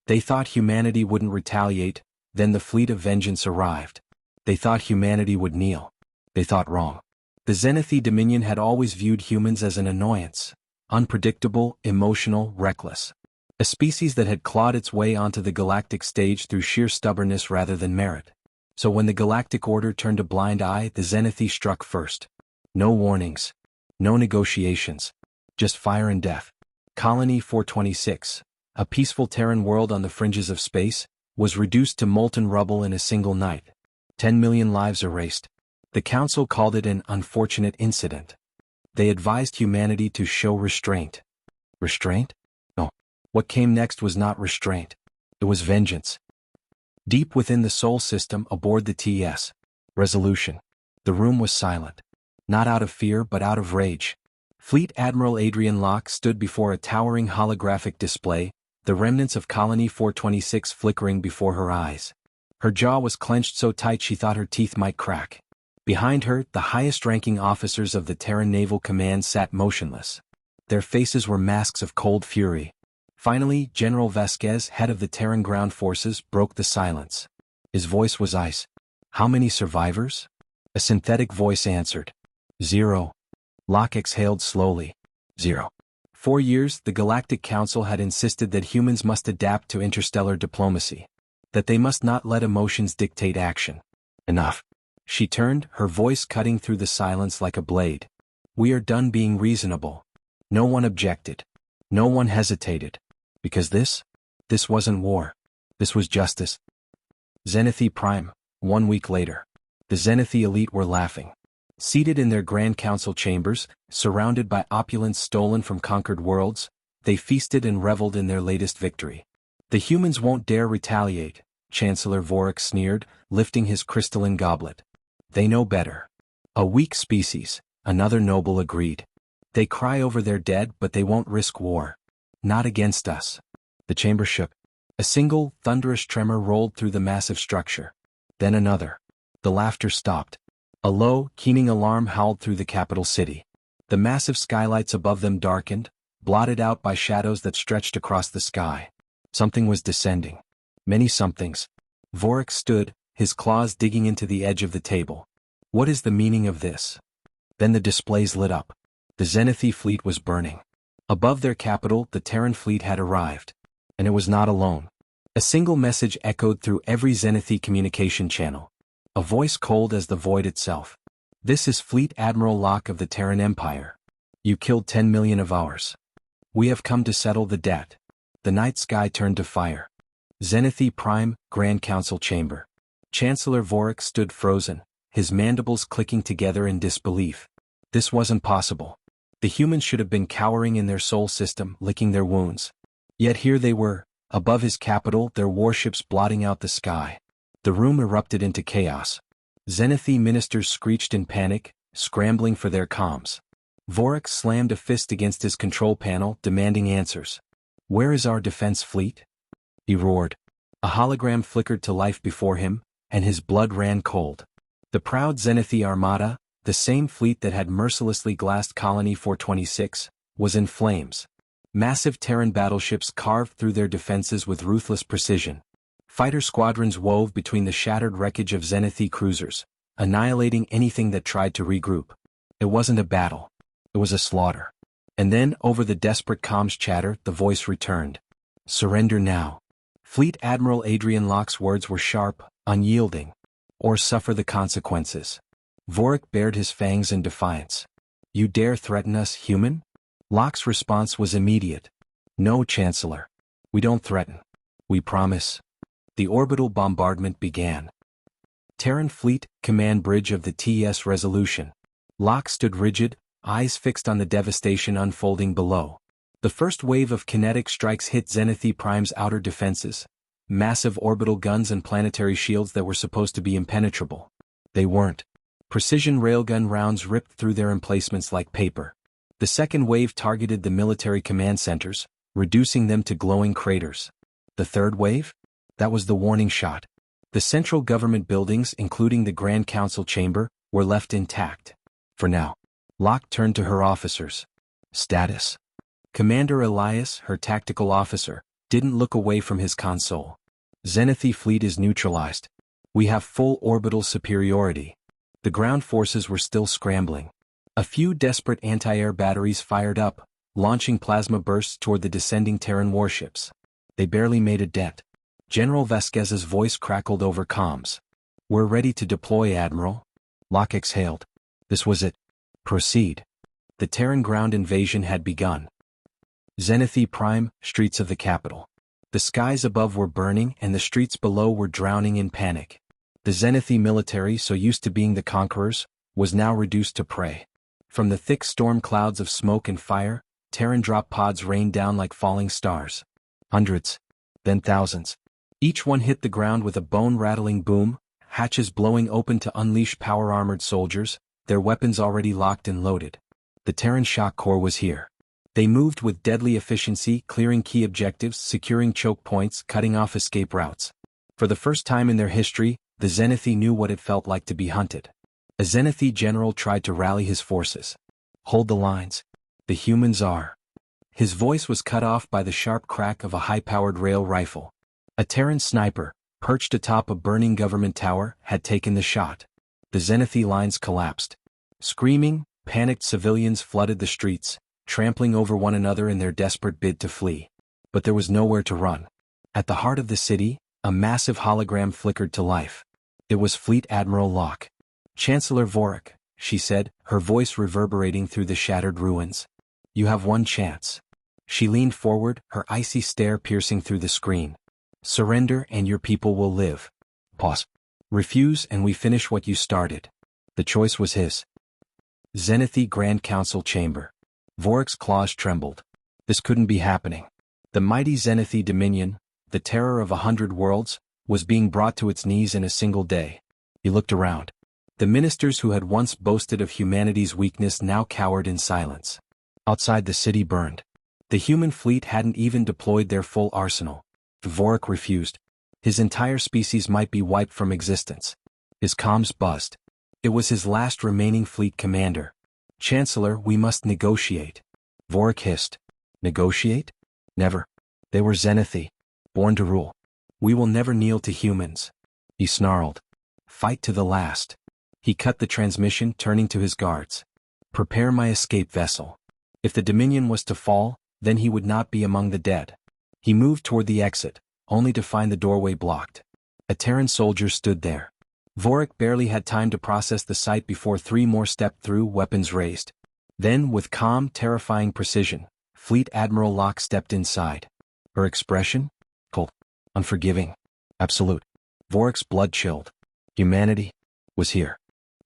They thought humanity wouldn't retaliate, then the fleet of vengeance arrived. They thought humanity would kneel. They thought wrong. The Zenithii Dominion had always viewed humans as an annoyance. Unpredictable, emotional, reckless. A species that had clawed its way onto the galactic stage through sheer stubbornness rather than merit. So when the Galactic Order turned a blind eye, the Zenithii struck first. No warnings. No negotiations. Just fire and death. Colony 426, a peaceful Terran world on the fringes of space, was reduced to molten rubble in a single night. 10 million lives erased. The Council called it an unfortunate incident. They advised humanity to show restraint. Restraint? No. What came next was not restraint. It was vengeance. Deep within the Sol system aboard the TS Resolution, the room was silent. Not out of fear but out of rage. Fleet Admiral Admiral Locke stood before a towering holographic display, the remnants of Colony 426 flickering before her eyes. Her jaw was clenched so tight she thought her teeth might crack. Behind her, the highest-ranking officers of the Terran Naval Command sat motionless. Their faces were masks of cold fury. Finally, General Vasquez, head of the Terran ground forces, broke the silence. His voice was ice. "How many survivors?" A synthetic voice answered. "0. Locke exhaled slowly. 0. 4 years, the Galactic Council had insisted that humans must adapt to interstellar diplomacy. That they must not let emotions dictate action. Enough. She turned, her voice cutting through the silence like a blade. "We are done being reasonable." No one objected. No one hesitated. Because this wasn't war. This was justice. Zenithii Prime, 1 week later. The Zenithii elite were laughing. Seated in their Grand Council chambers, surrounded by opulence stolen from conquered worlds, they feasted and reveled in their latest victory. "The humans won't dare retaliate," Chancellor Vorik sneered, lifting his crystalline goblet. "They know better." "A weak species," another noble agreed. "They cry over their dead but they won't risk war. Not against us." The chamber shook. A single, thunderous tremor rolled through the massive structure. Then another. The laughter stopped. A low, keening alarm howled through the capital city. The massive skylights above them darkened, blotted out by shadows that stretched across the sky. Something was descending. Many somethings. Vorik stood, his claws digging into the edge of the table. "What is the meaning of this?" Then the displays lit up. The Zenithii fleet was burning. Above their capital, the Terran fleet had arrived. And it was not alone. A single message echoed through every Zenithii communication channel. A voice cold as the void itself. "This is Fleet Admiral Locke of the Terran Empire. You killed 10 million of ours. We have come to settle the debt." The night sky turned to fire. Zenithii Prime, Grand Council Chamber. Chancellor Vorik stood frozen, his mandibles clicking together in disbelief. This wasn't possible. The humans should have been cowering in their Sol system, licking their wounds. Yet here they were, above his capital, their warships blotting out the sky. The room erupted into chaos. Zenithii ministers screeched in panic, scrambling for their comms. Vorik slammed a fist against his control panel, demanding answers. "Where is our defense fleet?" he roared. A hologram flickered to life before him, and his blood ran cold. The proud Zenithii Armada, the same fleet that had mercilessly glassed Colony 426, was in flames. Massive Terran battleships carved through their defenses with ruthless precision. Fighter squadrons wove between the shattered wreckage of Zenithii cruisers, annihilating anything that tried to regroup. It wasn't a battle. It was a slaughter. And then, over the desperate comms chatter, the voice returned. "Surrender now." Fleet Admiral Admiral Locke's words were sharp, unyielding. "Or suffer the consequences." Vorik bared his fangs in defiance. "You dare threaten us, human?" Locke's response was immediate. "No, Chancellor. We don't threaten. We promise." The orbital bombardment began. Terran Fleet, command bridge of the TS Resolution. Locke stood rigid, eyes fixed on the devastation unfolding below. The first wave of kinetic strikes hit Zenithii Prime's outer defenses. Massive orbital guns and planetary shields that were supposed to be impenetrable. They weren't. Precision railgun rounds ripped through their emplacements like paper. The second wave targeted the military command centers, reducing them to glowing craters. The third wave? That was the warning shot. The central government buildings, including the Grand Council chamber, were left intact. For now. Locke turned to her officers. "Status." Commander Elias, her tactical officer, didn't look away from his console. Zenith fleet is neutralized. We have full orbital superiority. The ground forces were still scrambling. A few desperate anti-air batteries fired up, launching plasma bursts toward the descending Terran warships. They barely made a dent. General Vasquez's voice crackled over comms. "We're ready to deploy, Admiral." Locke exhaled. This was it. Proceed. The Terran ground invasion had begun. Zenith Prime, streets of the capital. The skies above were burning and the streets below were drowning in panic. The Zenith military, so used to being the conquerors, was now reduced to prey. From the thick storm clouds of smoke and fire, Terran drop pods rained down like falling stars. Hundreds, then thousands. Each one hit the ground with a bone-rattling boom, hatches blowing open to unleash power-armored soldiers, their weapons already locked and loaded. The Terran shock corps was here. They moved with deadly efficiency, clearing key objectives, securing choke points, cutting off escape routes. For the first time in their history, the Zenith knew what it felt like to be hunted. A Zenith general tried to rally his forces. "Hold the lines. The humans are." His voice was cut off by the sharp crack of a high-powered rail rifle. A Terran sniper, perched atop a burning government tower, had taken the shot. The Zenith lines collapsed. Screaming, panicked civilians flooded the streets, trampling over one another in their desperate bid to flee. But there was nowhere to run. At the heart of the city, a massive hologram flickered to life. It was Fleet Admiral Locke. "Chancellor Vorik," she said, her voice reverberating through the shattered ruins. "You have one chance." She leaned forward, her icy stare piercing through the screen. "Surrender and your people will live. Pause. Refuse and we finish what you started." The choice was his. Zenith Grand Council chamber. Vorik's claws trembled. This couldn't be happening. The mighty Zenith Dominion, the terror of 100 worlds, was being brought to its knees in a single day. He looked around. The ministers who had once boasted of humanity's weakness now cowered in silence. Outside the city burned. The human fleet hadn't even deployed their full arsenal. Vorik refused. His entire species might be wiped from existence. His comms buzzed. It was his last remaining fleet commander. "Chancellor, we must negotiate." Vorik hissed. "Negotiate? Never. They were Zenith, born to rule. We will never kneel to humans." He snarled. "Fight to the last." He cut the transmission, turning to his guards. "Prepare my escape vessel." If the Dominion was to fall, then he would not be among the dead. He moved toward the exit, only to find the doorway blocked. A Terran soldier stood there. Vorik barely had time to process the sight before 3 more stepped through, weapons raised. Then, with calm, terrifying precision, Fleet Admiral Locke stepped inside. Her expression? Cold. Unforgiving. Absolute. Vorik's blood chilled. Humanity was here.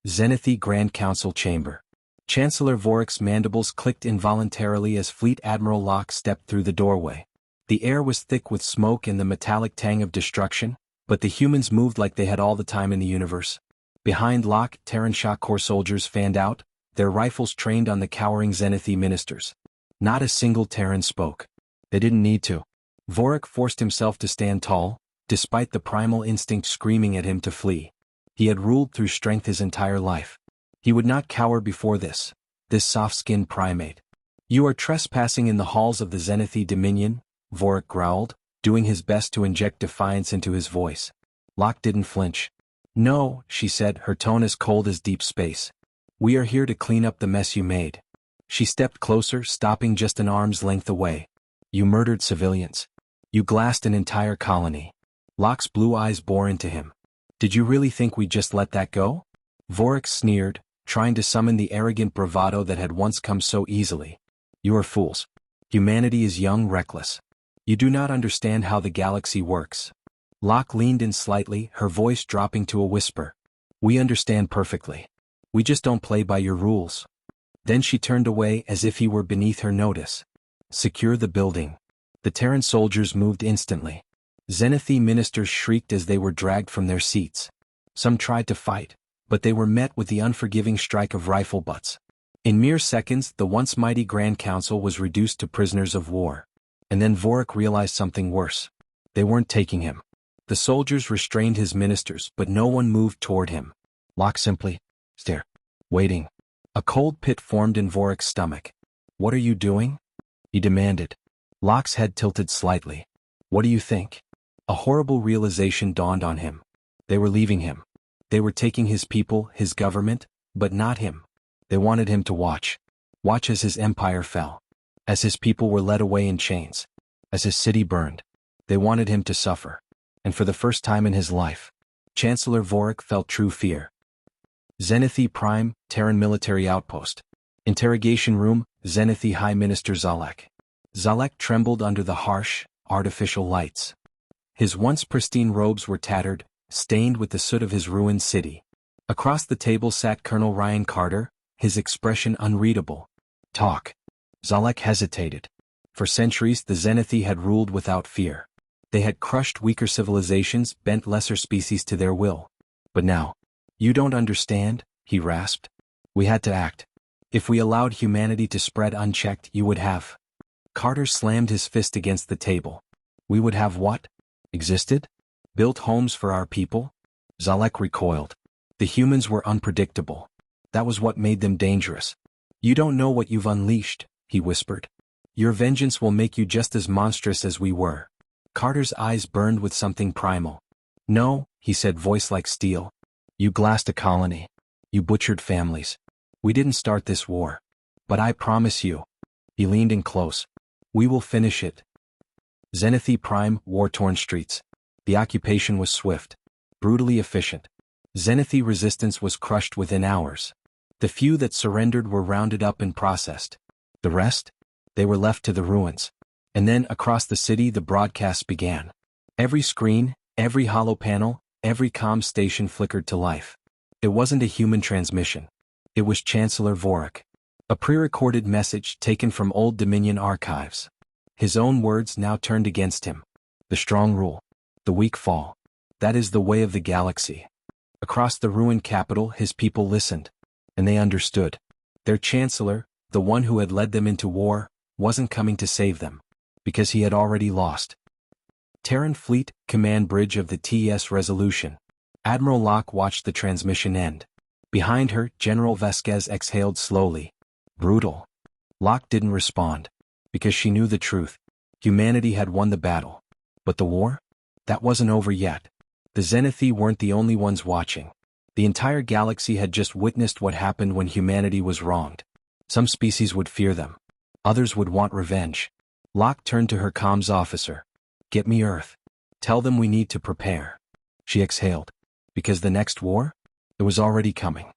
Zenith Grand Council chamber. Chancellor Vorik's mandibles clicked involuntarily as Fleet Admiral Locke stepped through the doorway. The air was thick with smoke and the metallic tang of destruction, but the humans moved like they had all the time in the universe. Behind Locke, Terran shock corps soldiers fanned out, their rifles trained on the cowering Zenith ministers. Not a single Terran spoke. They didn't need to. Vorik forced himself to stand tall, despite the primal instinct screaming at him to flee. He had ruled through strength his entire life. He would not cower before this soft-skinned primate. "You are trespassing in the halls of the Zenith Dominion," Vorik growled, doing his best to inject defiance into his voice. Locke didn't flinch. "No," she said, her tone as cold as deep space. "We are here to clean up the mess you made." She stepped closer, stopping just an arm's length away. "You murdered civilians. You glassed an entire colony." Locke's blue eyes bore into him. "Did you really think we'd just let that go?" Vorik sneered, trying to summon the arrogant bravado that had once come so easily. "You are fools. Humanity is young, reckless. You do not understand how the galaxy works." Locke leaned in slightly, her voice dropping to a whisper. "We understand perfectly. We just don't play by your rules." Then she turned away as if he were beneath her notice. "Secure the building." The Terran soldiers moved instantly. Zenith ministers shrieked as they were dragged from their seats. Some tried to fight, but they were met with the unforgiving strike of rifle butts. In mere seconds, the once mighty Grand Council was reduced to prisoners of war. And then Vorik realized something worse. They weren't taking him. The soldiers restrained his ministers, but no one moved toward him. Locke simply stared, waiting. A cold pit formed in Vorik's stomach. "What are you doing?" he demanded. Locke's head tilted slightly. What do you think? A horrible realization dawned on him. They were leaving him. They were taking his people, his government, but not him. They wanted him to watch. Watch as his empire fell. As his people were led away in chains. As his city burned. They wanted him to suffer. And for the first time in his life, Chancellor Vorik felt true fear. Zenith Prime, Terran military outpost. Interrogation room, Zenith High Minister Zalek. Zalek trembled under the harsh, artificial lights. His once pristine robes were tattered, stained with the soot of his ruined city. Across the table sat Colonel Ryan Carter, his expression unreadable. Talk. Zalek hesitated. For centuries the Zenith had ruled without fear. They had crushed weaker civilizations, bent lesser species to their will. But now, you don't understand, he rasped. We had to act. If we allowed humanity to spread unchecked, you would have. Carter slammed his fist against the table. We would have what? Existed? Built homes for our people? Zalek recoiled. The humans were unpredictable. That was what made them dangerous. You don't know what you've unleashed, he whispered. Your vengeance will make you just as monstrous as we were. Carter's eyes burned with something primal. No, he said, voice like steel. You glassed a colony. You butchered families. We didn't start this war. But I promise you. He leaned in close. We will finish it. Zenith Prime, war-torn streets. The occupation was swift. Brutally efficient. Zenith resistance was crushed within hours. The few that surrendered were rounded up and processed. The rest? They were left to the ruins. And then across the city the broadcasts began. Every screen, every hollow panel, every comm station flickered to life. It wasn't a human transmission. It was Chancellor Vorik. A pre-recorded message taken from old Dominion archives. His own words now turned against him. The strong rule. The weak fall. That is the way of the galaxy. Across the ruined capital his people listened. And they understood. Their chancellor, the one who had led them into war, wasn't coming to save them. Because he had already lost. Terran Fleet, command bridge of the TES Resolution. Admiral Locke watched the transmission end. Behind her, General Vasquez exhaled slowly. Brutal. Locke didn't respond. Because she knew the truth. Humanity had won the battle. But the war? That wasn't over yet. The Zenithi weren't the only ones watching. The entire galaxy had just witnessed what happened when humanity was wronged. Some species would fear them. Others would want revenge. Locke turned to her comms officer. Get me Earth. Tell them we need to prepare. She exhaled. Because the next war? It was already coming.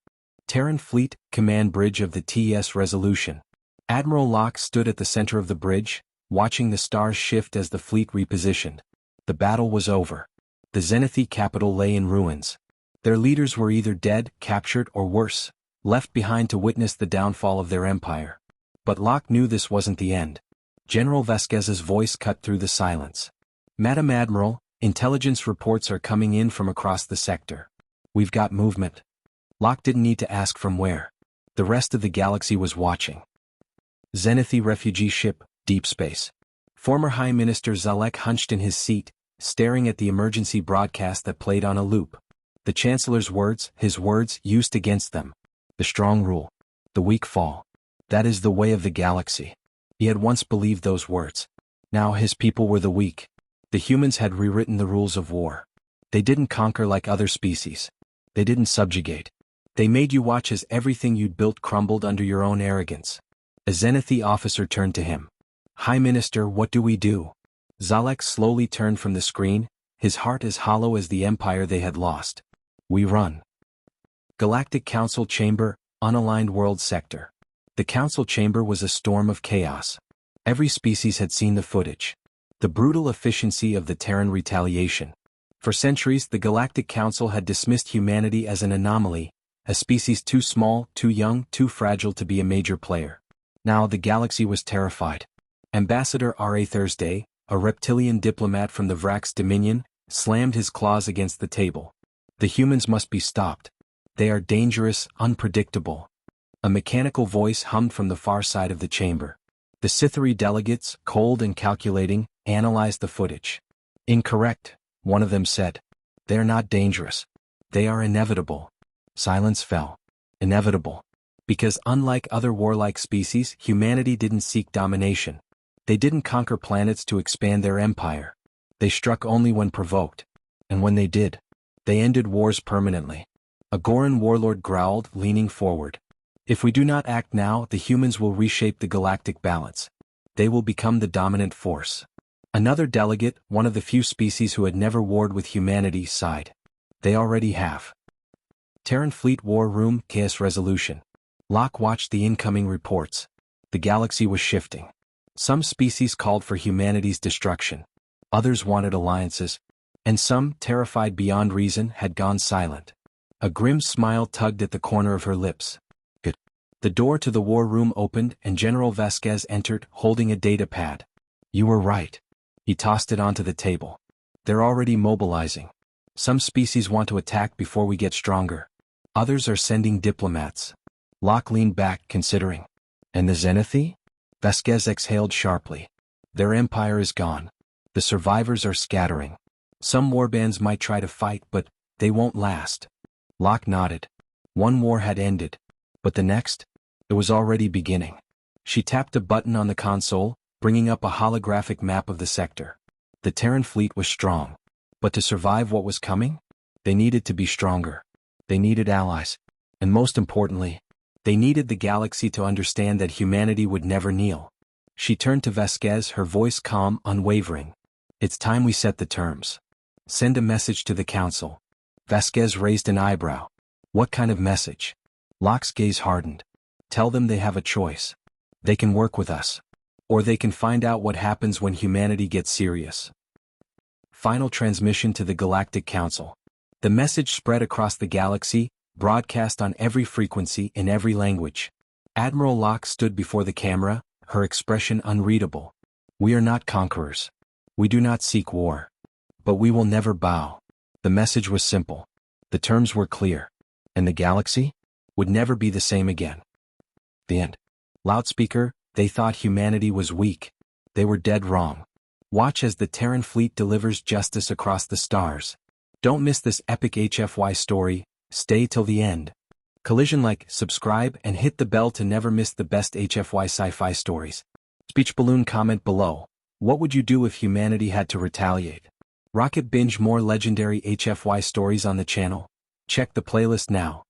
Terran Fleet, command bridge of the TES Resolution. Admiral Locke stood at the center of the bridge, watching the stars shift as the fleet repositioned. The battle was over. The Zenithi capital lay in ruins. Their leaders were either dead, captured, or worse, left behind to witness the downfall of their empire. But Locke knew this wasn't the end. General Vasquez's voice cut through the silence. Madam Admiral, intelligence reports are coming in from across the sector. We've got movement. Locke didn't need to ask from where. The rest of the galaxy was watching. Zenithi refugee ship, deep space. Former High Minister Zalek hunched in his seat, staring at the emergency broadcast that played on a loop. The Chancellor's words, his words, used against them. The strong rule. The weak fall. That is the way of the galaxy. He had once believed those words. Now his people were the weak. The humans had rewritten the rules of war. They didn't conquer like other species. They didn't subjugate. They made you watch as everything you'd built crumbled under your own arrogance. A Zenithi officer turned to him. High Minister, what do we do? Zalek slowly turned from the screen, his heart as hollow as the empire they had lost. We run. Galactic Council Chamber, unaligned world sector. The Council Chamber was a storm of chaos. Every species had seen the footage. The brutal efficiency of the Terran retaliation. For centuries the Galactic Council had dismissed humanity as an anomaly, a species too small, too young, too fragile to be a major player. Now the galaxy was terrified. Ambassador R.A. Thursday, a reptilian diplomat from the Vrax Dominion, slammed his claws against the table. The humans must be stopped. They are dangerous, unpredictable. A mechanical voice hummed from the far side of the chamber. The Sithari delegates, cold and calculating, analyzed the footage. Incorrect, one of them said. They are not dangerous. They are inevitable. Silence fell. Inevitable. Because unlike other warlike species, humanity didn't seek domination. They didn't conquer planets to expand their empire. They struck only when provoked. And when they did, they ended wars permanently. A Goran warlord growled, leaning forward. If we do not act now, the humans will reshape the galactic balance. They will become the dominant force. Another delegate, one of the few species who had never warred with humanity, sighed. They already have. Terran Fleet War Room, KS Resolution. Locke watched the incoming reports. The galaxy was shifting. Some species called for humanity's destruction. Others wanted alliances. And some, terrified beyond reason, had gone silent. A grim smile tugged at the corner of her lips. Good. The door to the war room opened and General Vasquez entered, holding a data pad. You were right. He tossed it onto the table. They're already mobilizing. Some species want to attack before we get stronger. Others are sending diplomats. Locke leaned back, considering. And the Zenithii? Vasquez exhaled sharply. Their empire is gone. The survivors are scattering. Some warbands might try to fight, but they won't last. Locke nodded. One war had ended. But the next? It was already beginning. She tapped a button on the console, bringing up a holographic map of the sector. The Terran fleet was strong. But to survive what was coming? They needed to be stronger. They needed allies. And most importantly, they needed the galaxy to understand that humanity would never kneel. She turned to Vasquez, her voice calm, unwavering. It's time we set the terms. Send a message to the Council. Vasquez raised an eyebrow. What kind of message? Locke's gaze hardened. Tell them they have a choice. They can work with us. Or they can find out what happens when humanity gets serious. Final transmission to the Galactic Council. The message spread across the galaxy, broadcast on every frequency in every language. Admiral Locke stood before the camera, her expression unreadable. We are not conquerors. We do not seek war. But we will never bow. The message was simple. The terms were clear. And the galaxy would never be the same again. The end. Loudspeaker, they thought humanity was weak. They were dead wrong. Watch as the Terran fleet delivers justice across the stars. Don't miss this epic HFY story. Stay till the end. Collision like, subscribe, and hit the bell to never miss the best HFY sci-fi stories. Speech balloon comment below. What would you do if humanity had to retaliate? Rocket binge more legendary HFY stories on the channel? Check the playlist now.